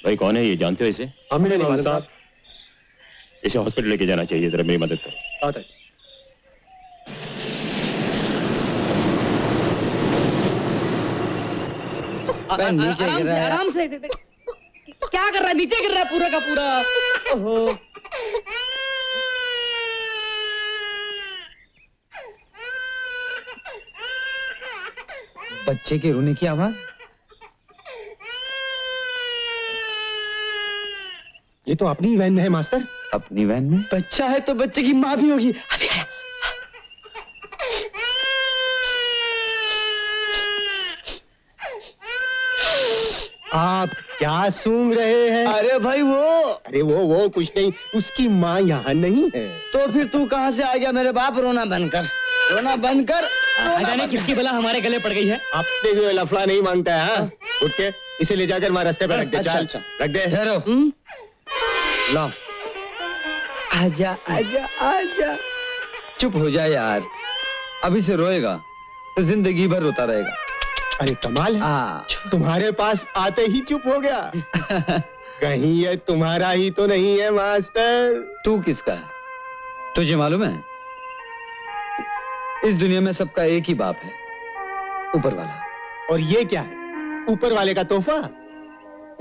भाई कौन है ये, जानते हो इसे? हमें नहीं मालूम साहब। इसे हॉस्पिटल लेके जाना चाहिए, जरा मेरी मदद करो। आता है। नीचे गिर रहा है। आराम से क्या कर रहा है? नीचे गिर रहा है पूरा का पूरा। ओहो। बच्चे के रोने की आवाज। ये तो अपनी वैन में है मास्टर। अपनी वैन में? बच्चा है तो बच्चे की माँ भी होगी। आप क्या सूंघ रहे हैं? अरे भाई वो कुछ नहीं, उसकी माँ यहाँ नहीं है। तो फिर तू कहाँ से आ गया मेरे बाप? रोना बंद कर, रोना बंद कर। जाने किसकी बला हमारे गले पड़ गई है। अपने भी लफड़ा नहीं मांगता है। हाँ? उठ के इसे ले जाकर वहाँ रास्ते पे रख दे। अच्छा, चल, अच्छा। रख दे। लो, आजा आजा आजा। चुप हो जा यार, अभी से रोएगा तो जिंदगी भर रोता रहेगा। अरे कमाल है, तुम्हारे पास आते ही चुप हो गया। कहीं ये तुम्हारा ही तो नहीं है मास्टर? तू किसका है? तुझे मालूम है, इस दुनिया में सबका एक ही बाप है, ऊपर वाला। और ये क्या है? ऊपर वाले का तोहफा?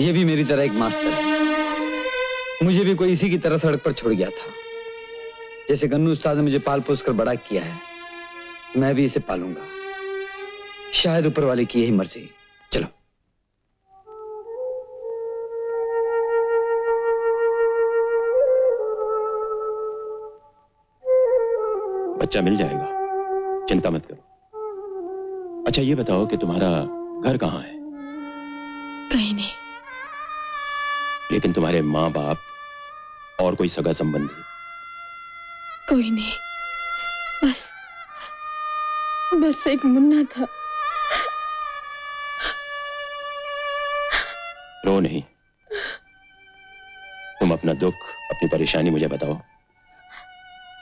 ये भी मेरी तरह एक मास्टर है। मुझे भी कोई इसी की तरह सड़क पर छोड़ गया था। जैसे गन्नू उस्ताद ने मुझे पाल पोस कर बड़ा किया है, मैं भी इसे पालूंगा। शायद ऊपर वाले की यही मर्जी। चलो। बच्चा मिल जाएगा, चिंता मत करो। अच्छा ये बताओ कि तुम्हारा घर कहाँ है? कहीं नहीं। लेकिन तुम्हारे माँ बाप और कोई सगा संबंधी? कोई नहीं, बस एक मुन्ना था। रो नहीं, तुम अपना दुख, अपनी परेशानी मुझे बताओ।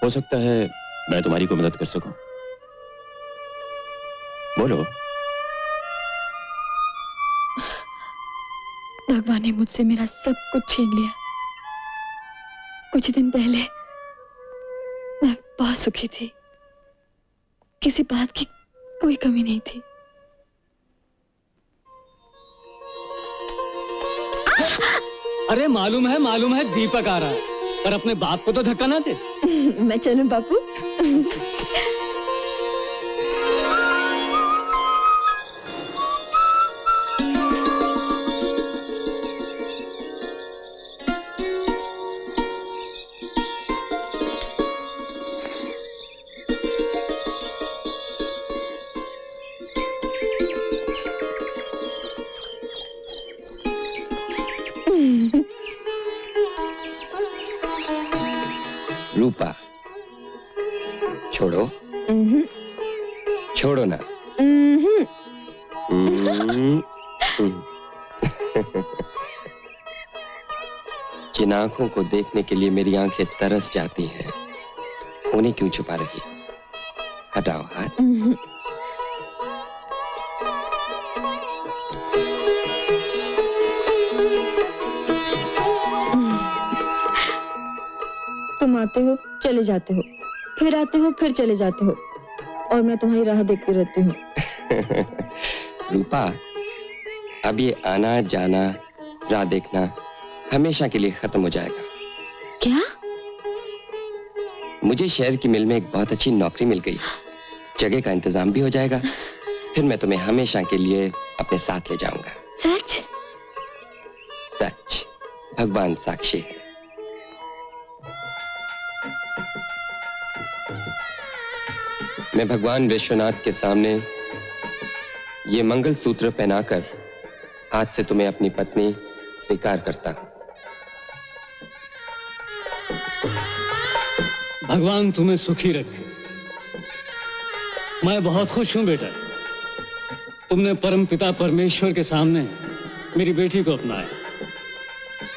हो सकता है मैं तुम्हारी कोई मदद कर सकूं। बोलो। भगवान ने मुझसे मेरा सब कुछ छीन लिया। कुछ दिन पहले मैं बहुत सुखी थी, किसी बात की कोई कमी नहीं थी। अरे मालूम है दीपक आ रहा है, पर अपने बाप को तो धक्का ना दे। मैं चलूं बापू? रूपा, छोड़ो। छोड़ो ना। जिन आंखों को देखने के लिए मेरी आंखें तरस जाती हैं, उन्हें क्यों छुपा रही? हटाओ हाथ। तुम आते हो, चले जाते हो, फिर आते हो, फिर चले जाते हो, और मैं तुम्हारी राह देखती रहती हूँ। रूपा, अब ये आना जाना, राह देखना हमेशा के लिए खत्म हो जाएगा। क्या? मुझे शहर की मिल में एक बहुत अच्छी नौकरी मिल गई, जगह का इंतजाम भी हो जाएगा। फिर मैं तुम्हें हमेशा के लिए अपने साथ ले जाऊंगा। सच? सच, भगवान साक्षी है। मैं भगवान विश्वनाथ के सामने ये मंगल सूत्र पहनाकर आज से तुम्हें अपनी पत्नी स्वीकार करता हूं। भगवान तुम्हें सुखी रखे। मैं बहुत खुश हूं बेटा, तुमने परम पिता परमेश्वर के सामने मेरी बेटी को अपनाया।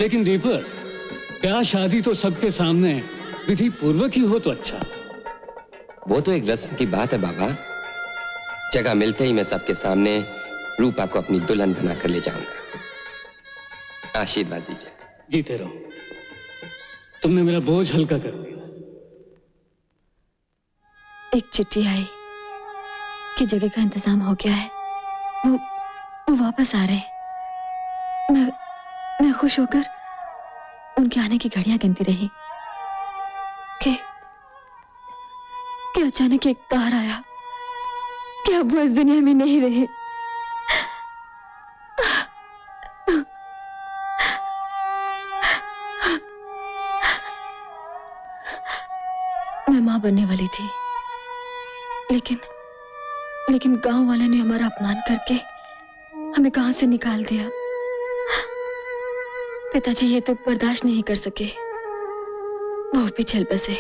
लेकिन दीपक, ब्याह शादी तो सबके सामने विधि पूर्वक ही हो तो अच्छा। वो तो एक रस्म की बात है बाबा। जगह मिलते ही मैं सबके सामने रूपा को अपनी दुल्हन बनाकर ले जाऊंगा। आशीर्वाद दीजिए। जीते रहो, तुमने मेरा बोझ हल्का कर दिया। एक चिट्ठी आई कि जगह का इंतजाम हो गया है, वो वापस आ रहे हैं। मैं खुश होकर उनके आने की घड़ियां गिनती रही कि अचानक एक तार आया कि अब वो इस दुनिया में नहीं रहे। मैं मां बनने वाली थी, लेकिन गांव वाले ने हमारा अपमान करके हमें गांव से निकाल दिया। पिताजी ये तो बर्दाश्त नहीं कर सके, वो भी चल बसे।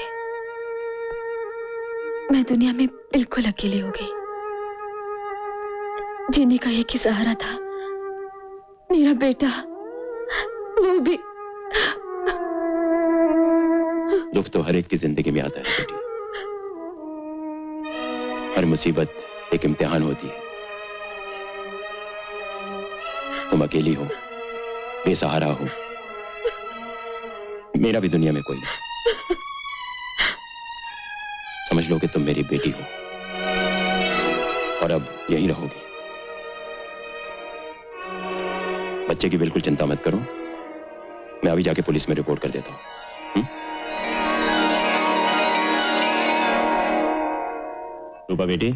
मैं दुनिया में बिल्कुल अकेली हो गई। जीने का एक ही सहारा था, मेरा बेटा, वो भी। दुख तो हर एक की जिंदगी में आता है बेटी। हर मुसीबत एक इम्तिहान होती है। तुम अकेली हो, बेसहारा हो, मेरा भी दुनिया में कोई नहीं। समझ लो कि तुम मेरी बेटी हो और अब यहीं रहोगी। बच्चे की बिल्कुल चिंता मत करो, मैं अभी जाके पुलिस में रिपोर्ट कर देता हूं। रूपा बेटी,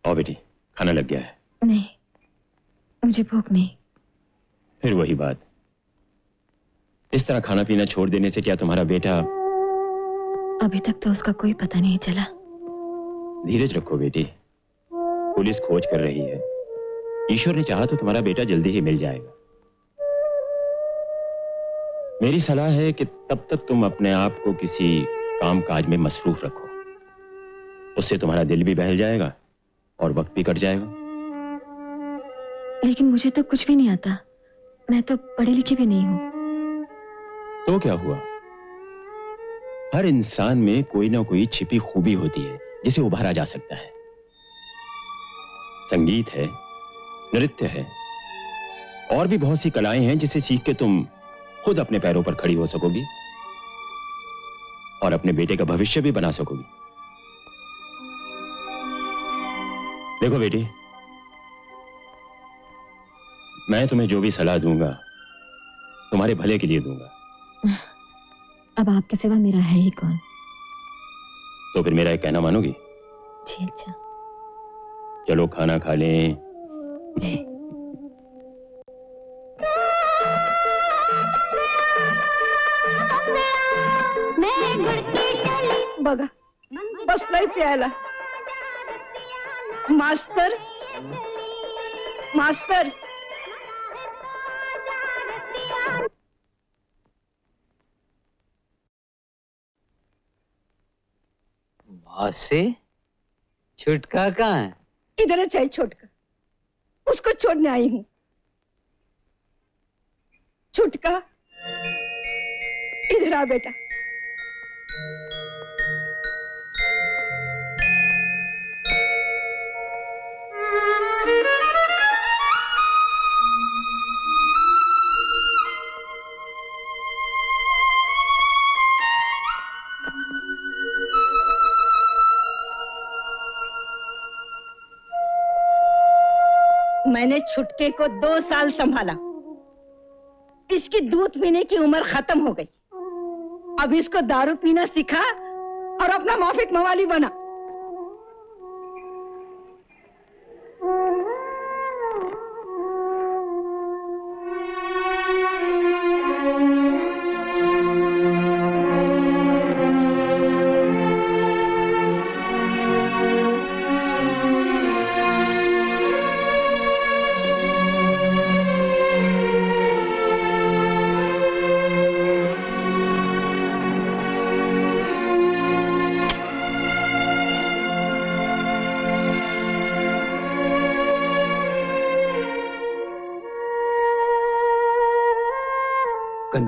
आओ बेटी, खाना लग गया है। नहीं, मुझे भूख नहीं। फिर वही बात, इस तरह खाना पीना छोड़ देने से क्या तुम्हारा बेटा? अभी तक तो उसका कोई पता नहीं चला। धीरज रखो बेटी, पुलिस खोज कर रही है। ईश्वर ने चाहा तो तुम्हारा बेटा जल्दी ही मिल जाएगा। मेरी सलाह है कि तब तक तुम अपने आप को किसी काम काज में मसरूफ रखो, उससे तुम्हारा दिल भी बहल जाएगा और वक्त भी कट जाएगा। लेकिन मुझे तो कुछ भी नहीं आता, मैं तो पढ़ी लिखी भी नहीं हूं। तो क्या हुआ? हर इंसान में कोई ना कोई छिपी खूबी होती है जिसे उभारा जा सकता है। संगीत है, नृत्य है, और भी बहुत सी कलाएं हैं जिसे सीख के तुम खुद अपने पैरों पर खड़ी हो सकोगी और अपने बेटे का भविष्य भी बना सकोगी। देखो बेटी, मैं तुम्हें जो भी सलाह दूंगा तुम्हारे भले के लिए दूंगा। अब आपके सिवा मेरा है ही कौन? तो फिर मेरा एक कहना मानोगी? जी अच्छा। चलो खाना खा लें। जी। बघा बसलाय प्यायला। मास्तर, मास्तर, से छुटका कहाँ है? इधर है चाहिए छोटका, उसको छोड़ने आई हूँ। छुटका, इधर आ बेटा। मैंने छुटके को 2 साल संभाला। इसकी दूध पीने की उम्र खत्म हो गई। अब इसको दारू पीना सिखा और अपना माफिक मवाली बना।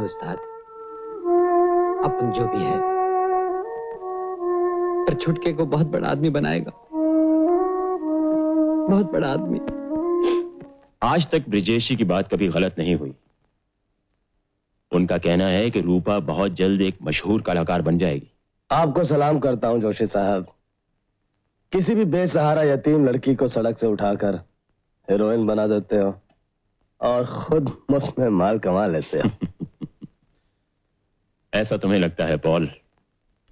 उस्ताद, अपन जो भी है पर छुटके को बहुत बड़ा आदमी बनाएगा। बहुत बड़ा आदमी। आज तक ब्रिजेश जी की बात कभी गलत नहीं हुई। उनका कहना है कि रूपा बहुत जल्द एक मशहूर कलाकार बन जाएगी। आपको सलाम करता हूं जोशी साहब। किसी भी बेसहारा यतीम लड़की को सड़क से उठाकर हीरोइन बना देते हो और खुद मुफ्त में माल कमा लेते हो। ऐसा तुम्हें लगता है पॉल?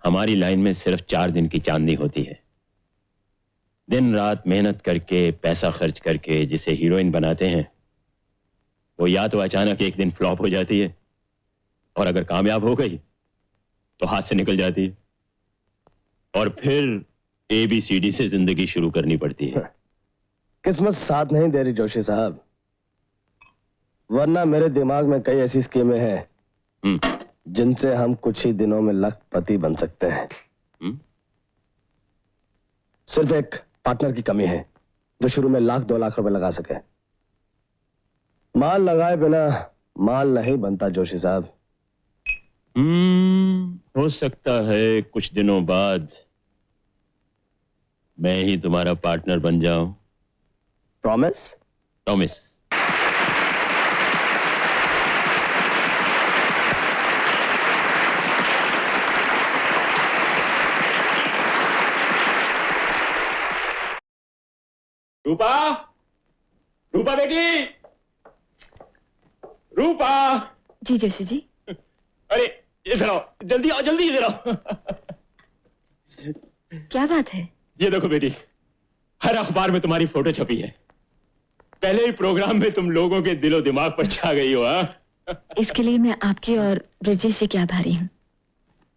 हमारी लाइन में सिर्फ 4 दिन की चांदनी होती है। दिन रात मेहनत करके पैसा खर्च करके जिसे हीरोइन बनाते हैं वो या तो अचानक एक दिन फ्लॉप हो जाती है और अगर कामयाब हो गई तो हाथ से निकल जाती है और फिर ABCD से जिंदगी शुरू करनी पड़ती है। किस्मत साथ नहीं दे रही जोशी साहब, वरना मेरे दिमाग में कई ऐसी स्कीमें हैं जिनसे हम कुछ ही दिनों में लखपति बन सकते हैं। सिर्फ एक पार्टनर की कमी है जो शुरू में 1-2 लाख रुपए लगा सके। माल लगाए बिना माल नहीं बनता जोशी साहब। हो सकता है कुछ दिनों बाद मैं ही तुम्हारा पार्टनर बन जाऊं। प्रॉमिस? प्रॉमिस। रूपा, रूपा बेटी, रूपा। जी जोशी जी। अरे इधर आओ, जल्दी आओ, जल्दी इधर आओ। क्या बात है? ये देखो बेटी, हर अखबार में तुम्हारी फोटो छपी है। पहले ही प्रोग्राम में तुम लोगों के दिलो दिमाग पर छा गई हो। हाँ, इसके लिए मैं आपकी और ब्रिजेश जी की आभारी हूँ।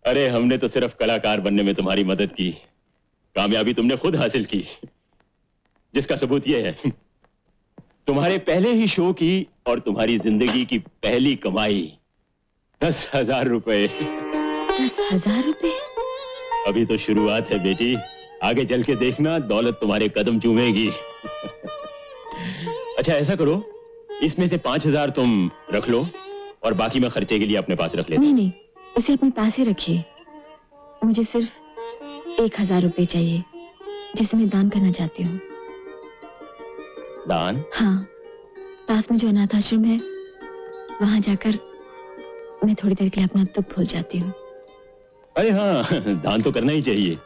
अरे हमने तो सिर्फ कलाकार बनने में तुम्हारी मदद की, कामयाबी तुमने खुद हासिल की, जिसका सबूत यह है तुम्हारे पहले ही शो की और तुम्हारी जिंदगी की पहली कमाई 10,000 रुपए। 10,000 रुपए? अभी तो शुरुआत है बेटी, आगे चल के देखना दौलत तुम्हारे कदम चूमेगी। अच्छा ऐसा करो, इसमें से 5,000 तुम रख लो और बाकी मैं खर्चे के लिए अपने पास रख लेता। नहीं नहीं, इसे अपने पास ही रखिए। मुझे सिर्फ 1,000 रुपए चाहिए जिसे मैं दान करना चाहती हूँ। दान? हाँ, पास में जो अनाथ आश्रम है वहां जाकर मैं थोड़ी देर के लिए अपना दुख भूल जाती हूँ। अरे हाँ, दान तो करना ही चाहिए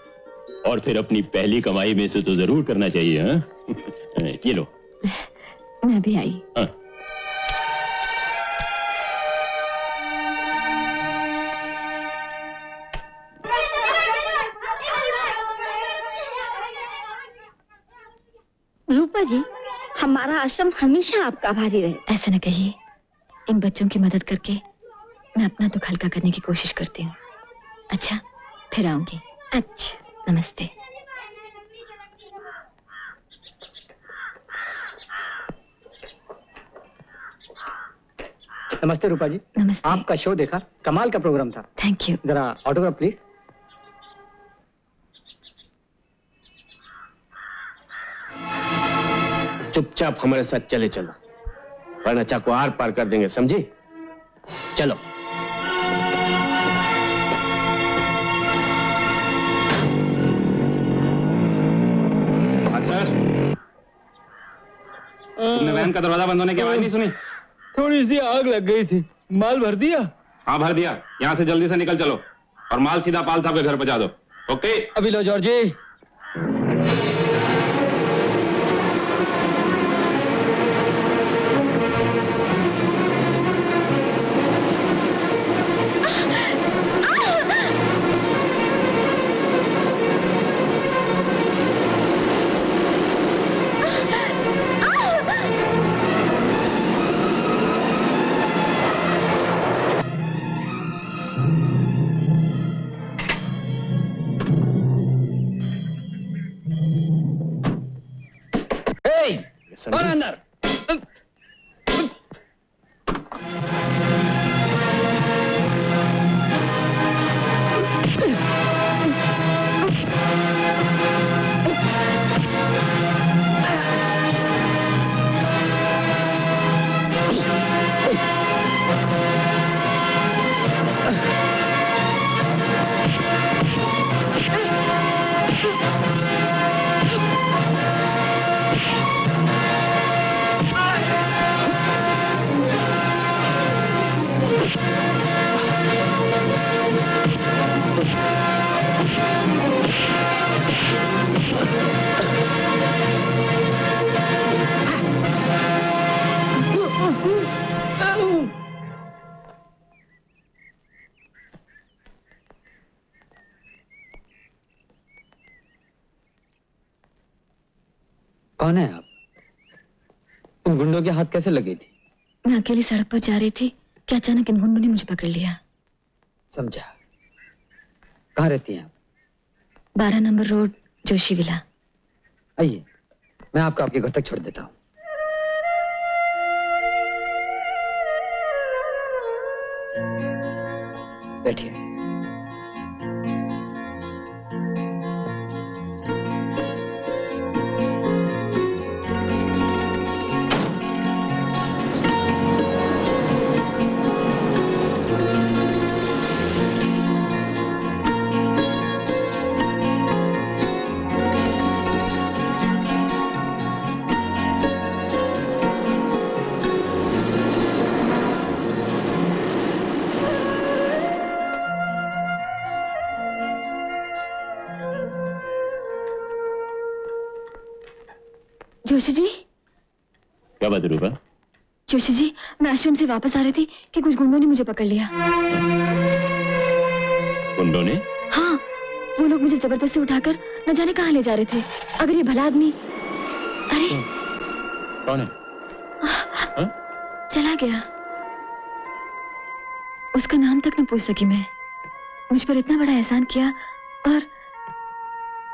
और फिर अपनी पहली कमाई में से तो जरूर करना चाहिए। हाँ? ये लो। मैं भी आई। हाँ। रूपा जी, हमारा आश्रम हमेशा आपका आभारी रहे। ऐसा न कहिए, इन बच्चों की मदद करके मैं अपना दुख हल्का करने की कोशिश करती हूँ। अच्छा, फिर आऊंगी। अच्छा, नमस्ते। नमस्ते रूपा जी। नमस्ते। आपका शो देखा, कमाल का प्रोग्राम था। Thank you. जरा ऑटोग्राफ प्लीज। चुपचाप हमारे साथ चले चलो, वरना चाकू आर पार कर देंगे, समझी? चलो। सर, तुमने वैन का दरवाजा बंद होने की आवाज नहीं सुनी? थोड़ी सी आग लग गई थी। माल भर दिया? हाँ भर दिया। यहाँ से जल्दी से निकल चलो और माल सीधा पाल साहब के घर पहुंचा दो। ओके? अभी लो जॉर्जी। कौन अंदर? कौन है आप? उन गुंडों के हाथ कैसे लगी थी? मैं अकेली सड़क पर जा रही थी कि अचानक इन गुंडों ने मुझे पकड़ लिया। समझा। कहाँ रहती हैं आप? 12 नंबर रोड, जोशी विला। आइए, मैं आपको आपके घर तक छोड़ देता हूँ। बैठिए। जोशी जी। क्या बात है रूपा? जोशी जी, मैं आश्रम से वापस आ रही थी कि कुछ गुंडों ने मुझे पकड़ लिया। गुंडों ने? हाँ, वो लोग मुझे जबरदस्ती उठाकर न जाने कहाँ ले जा रहे थे। अगर ये भला आदमी, अरे कौन है? चला गया। उसका नाम तक न पूछ सकी मैं। मुझ पर इतना बड़ा एहसान किया और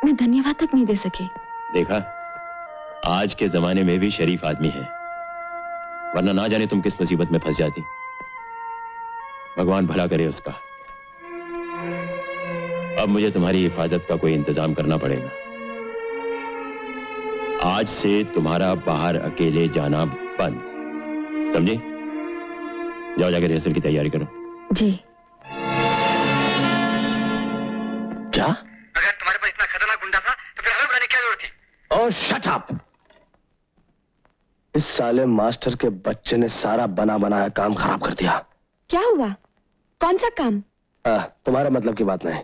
मैं धन्यवाद तक नहीं दे सकी। देखा, आज के जमाने में भी शरीफ आदमी है, वरना ना जाने तुम किस मुसीबत में फंस जाती। भगवान भला करे उसका। अब मुझे तुम्हारी हिफाजत का कोई इंतजाम करना पड़ेगा। आज से तुम्हारा बाहर अकेले जाना बंद, समझे? जाओ जाकर रिहर्सल की तैयारी करो। जी। क्या? अगर तुम्हारे पास इतना खतरनाक गुंडा था तो फिर हमें बुलाने की क्या जरूरत थी? ओह शट अप! इस साले मास्टर के बच्चे ने सारा बना बनाया काम खराब कर दिया। क्या हुआ? कौन सा काम? तुम्हारे मतलब की बात नहीं।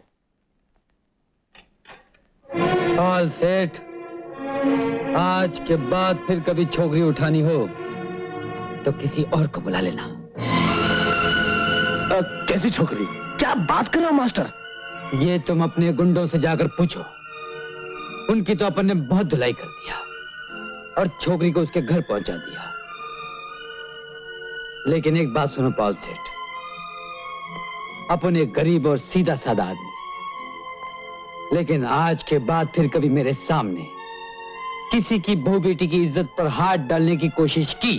पाल सेठ, आज के बाद फिर कभी छोकरी उठानी हो तो किसी और को बुला लेना। कैसी छोकरी? क्या बात कर रहे हो मास्टर? ये तुम अपने गुंडों से जाकर पूछो। उनकी तो अपन ने बहुत धुलाई कर दिया और छोकरी को उसके घर पहुंचा दिया। लेकिन एक बात सुनो पाल सेठ, अपन एक गरीब और सीधा साधा आदमी, लेकिन आज के बाद फिर कभी मेरे सामने किसी की बहू बेटी की इज्जत पर हाथ डालने की कोशिश की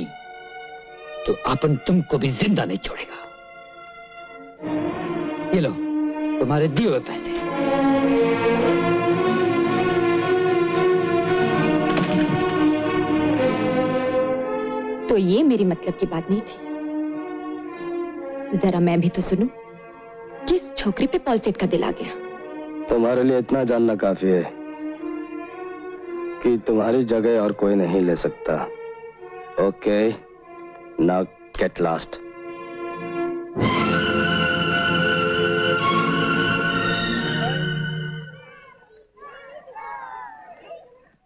तो अपन तुमको भी जिंदा नहीं छोड़ेगा। ये लो तुम्हारे दिए हुए पैसे। तो ये मेरी मतलब की बात नहीं थी। जरा मैं भी तो सुनूं, किस छोकरी पे पॉल सेठ का दिल आ गया? तुम्हारे लिए इतना जानना काफी है कि तुम्हारी जगह और कोई नहीं ले सकता। Okay, now get lost.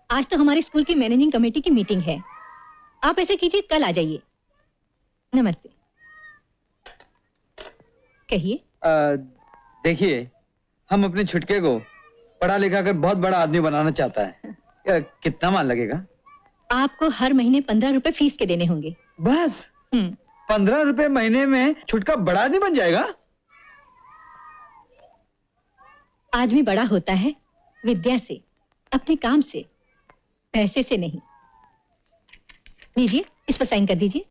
आज तो हमारे स्कूल की मैनेजिंग कमेटी की मीटिंग है। आप ऐसे कीजिए, कल आ जाइए। नमस्ते। कहिए। देखिए, हम अपने छुटके को पढ़ा लिखा कर बहुत बड़ा आदमी बनाना चाहता है। कितना माल लगेगा? आपको हर महीने 15 रुपए फीस के देने होंगे। बस 15 रुपए महीने में छुटका बड़ा आदमी बन जाएगा? आदमी बड़ा होता है विद्या से, अपने काम से, पैसे से नहीं। लीजिए, इस पर साइन कर दीजिए।